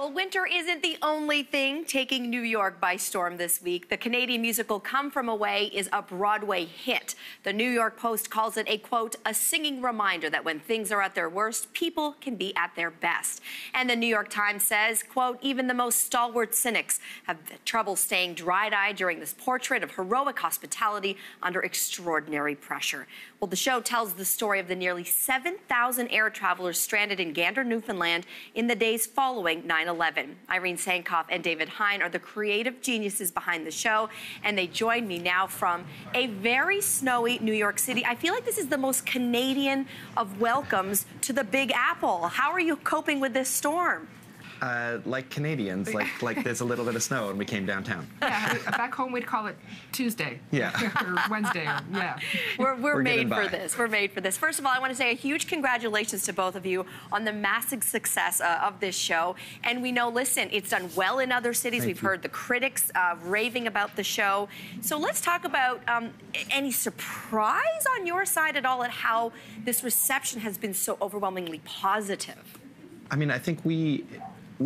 Well, winter isn't the only thing taking New York by storm this week. The Canadian musical Come From Away is a Broadway hit. The New York Post calls it a, quote, a singing reminder that when things are at their worst, people can be at their best. And the New York Times says, quote, even the most stalwart cynics have trouble staying dry-eyed during this portrait of heroic hospitality under extraordinary pressure. Well, the show tells the story of the nearly 7,000 air travelers stranded in Gander, Newfoundland in the days following 9/11. Irene Sankoff and David Hein are the creative geniuses behind the show, and they join me now from a very snowy New York City. I feel like this is the most Canadian of welcomes to the Big Apple. How are you coping with this storm? Like Canadians, like there's a little bit of snow and we came downtown. Yeah, back home we'd call it Tuesday. Yeah. Or Wednesday, yeah. We're made for this. We're made for this. First of all, I want to say a huge congratulations to both of you on the massive success of this show. And we know, listen, it's done well in other cities. We've heard the critics raving about the show. So let's talk about any surprise on your side at all at how this reception has been so overwhelmingly positive. I mean, I think we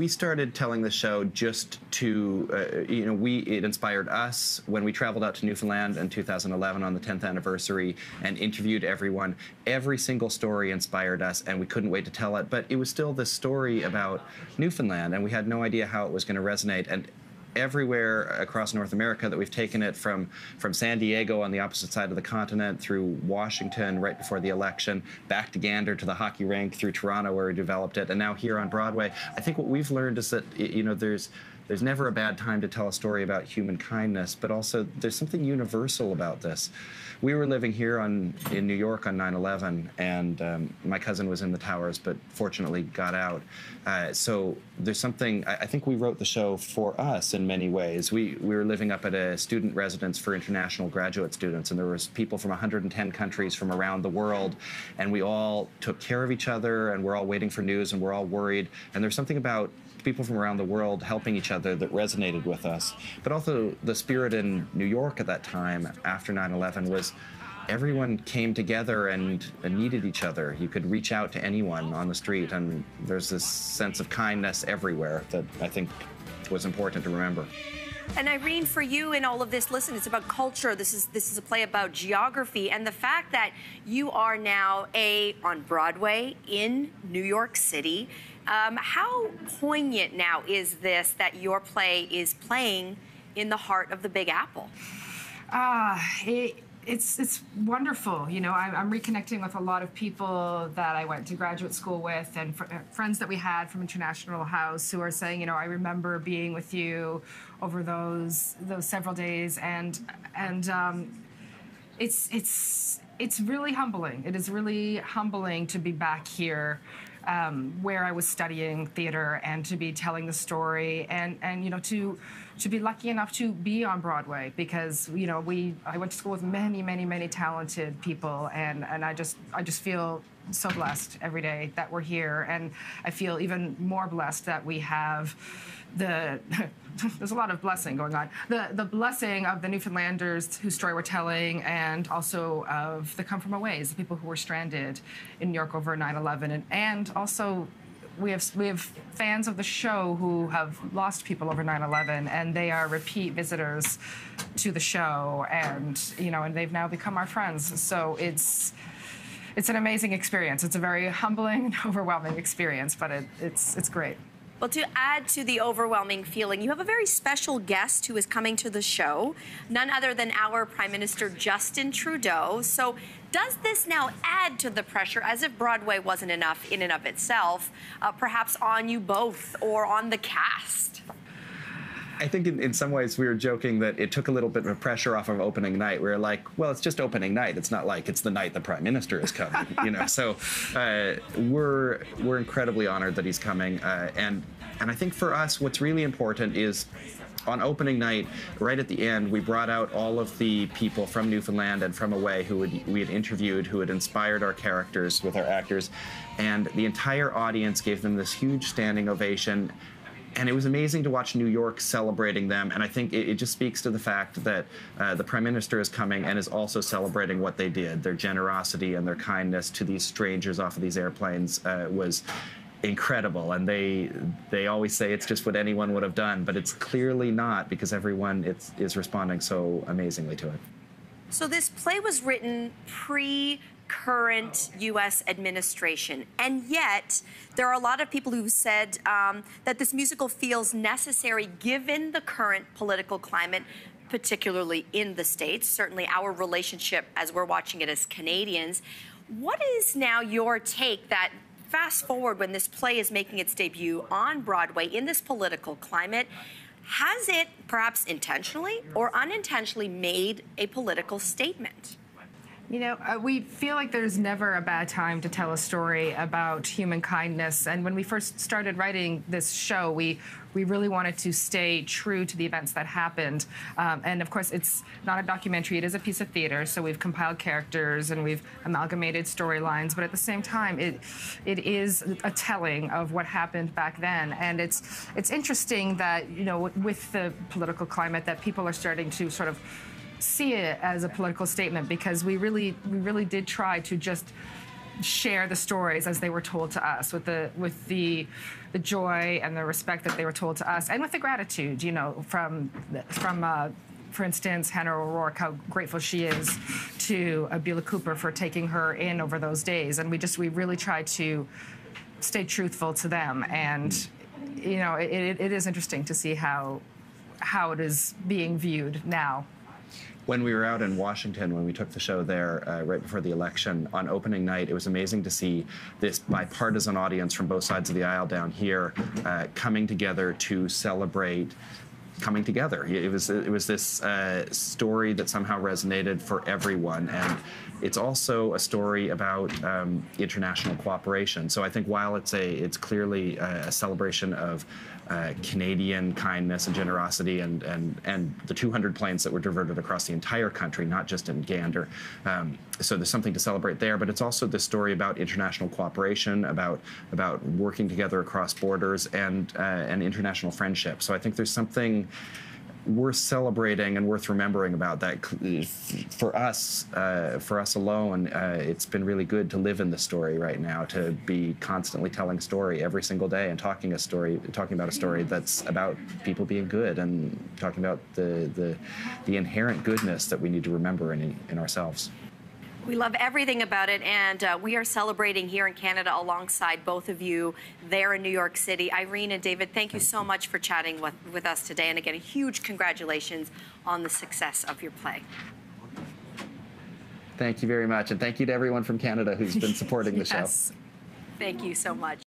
started telling the show just to, it inspired us when we traveled out to Newfoundland in 2011 on the 10th anniversary and interviewed everyone. Every single story inspired us, and we couldn't wait to tell it. But it was still this story about Newfoundland, and we had no idea how it was going to resonate. And everywhere across North America that we've taken it, from San Diego on the opposite side of the continent, through Washington right before the election, back to Gander to the hockey rink, through Toronto where we developed it, and now here on Broadway. I think what we've learned is that, there's never a bad time to tell a story about human kindness, but also there's something universal about this. We were living here in New York on 9/11, and my cousin was in the towers, but fortunately got out. So there's something, I think we wrote the show for us in many ways. We were living up at a student residence for international graduate students, and there was people from 110 countries from around the world, and we all took care of each other, and we're all waiting for news, and we're all worried. And there's something about people from around the world helping each other that resonated with us. But also the spirit in New York at that time, after 9/11, was everyone came together and needed each other. You could reach out to anyone on the street, and there's this sense of kindness everywhere that I think was important to remember. And Irene, for you in all of this, listen, it's about culture. This is a play about geography, and the fact that you are now on Broadway in New York City. How poignant now is this that your play is playing in the heart of the Big Apple? It's wonderful. You know, I'm reconnecting with a lot of people that I went to graduate school with, and friends that we had from International House who are saying, I remember being with you over those several days, and it's really humbling. It is really humbling to be back here, where I was studying theater, and to be telling the story, and to be lucky enough to be on Broadway, because I went to school with many talented people, and I just feel so blessed every day that we're here, and I feel even more blessed that we have there's a lot of blessing going on. The blessing of the Newfoundlanders whose story we're telling, and also of the Come From Aways, the people who were stranded in New York over 9/11, and also we have fans of the show who have lost people over 9/11, and they are repeat visitors to the show, and and they've now become our friends. So it's an amazing experience. It's a very humbling and overwhelming experience, but it's great. Well, to add to the overwhelming feeling, you have a very special guest who is coming to the show, none other than our Prime Minister Justin Trudeau. So does this now add to the pressure, as if Broadway wasn't enough in and of itself, perhaps on you both or on the cast? I think in some ways we were joking that it took a little bit of pressure off of opening night. We were like, well, it's just opening night. It's not like it's the night the Prime Minister is coming, So we're incredibly honored that he's coming. And I think for us, what's really important is on opening night, right at the end, we brought out all of the people from Newfoundland and from away who we had interviewed, who had inspired our characters with our actors. And the entire audience gave them this huge standing ovation. And it was amazing to watch New York celebrating them, and I think it just speaks to the fact that the Prime Minister is coming and is also celebrating what they did. Their generosity and their kindness to these strangers off of these airplanes was incredible, and they always say it's just what anyone would have done, but it's clearly not, because everyone is responding so amazingly to it. So this play was written pre-current U.S. administration, and yet there are a lot of people who've said that this musical feels necessary given the current political climate, particularly in the States, certainly our relationship as we're watching it as Canadians. What is now your take that fast forward when this play is making its debut on Broadway in this political climate, has it perhaps intentionally or unintentionally made a political statement? You know, we feel like there's never a bad time to tell a story about human kindness. And when we first started writing this show, we really wanted to stay true to the events that happened. And of course, it's not a documentary, it is a piece of theater. So we've compiled characters and we've amalgamated storylines. But at the same time, it is a telling of what happened back then. And it's interesting that, you know, with the political climate, that people are starting to sort of see it as a political statement, because we really did try to just share the stories as they were told to us, with the joy and the respect that they were told to us, and with the gratitude, you know, from for instance, Hannah O'Rourke, how grateful she is to Beulah Cooper for taking her in over those days, and we really tried to stay truthful to them. And you know, it is interesting to see how it is being viewed now. When we were out in Washington, when we took the show there right before the election, on opening night, it was amazing to see this bipartisan audience from both sides of the aisle down here coming together to celebrate coming together. It was this story that somehow resonated for everyone, and it's also a story about international cooperation. So I think while it's clearly a celebration of Canadian kindness and generosity, and the 200 planes that were diverted across the entire country, not just in Gander. So there's something to celebrate there, but it's also this story about international cooperation, about working together across borders, and international friendship. So I think there's something worth celebrating and worth remembering about that. For us alone, it's been really good to live in the story right now, to be constantly telling story every single day and talking about a story that's about people being good, and talking about the inherent goodness that we need to remember in ourselves. We love everything about it, and we are celebrating here in Canada alongside both of you there in New York City. Irene and David, thank you so much for chatting with us today, and again, a huge congratulations on the success of your play. Thank you very much, and thank you to everyone from Canada who's been supporting the show. Thank you so much.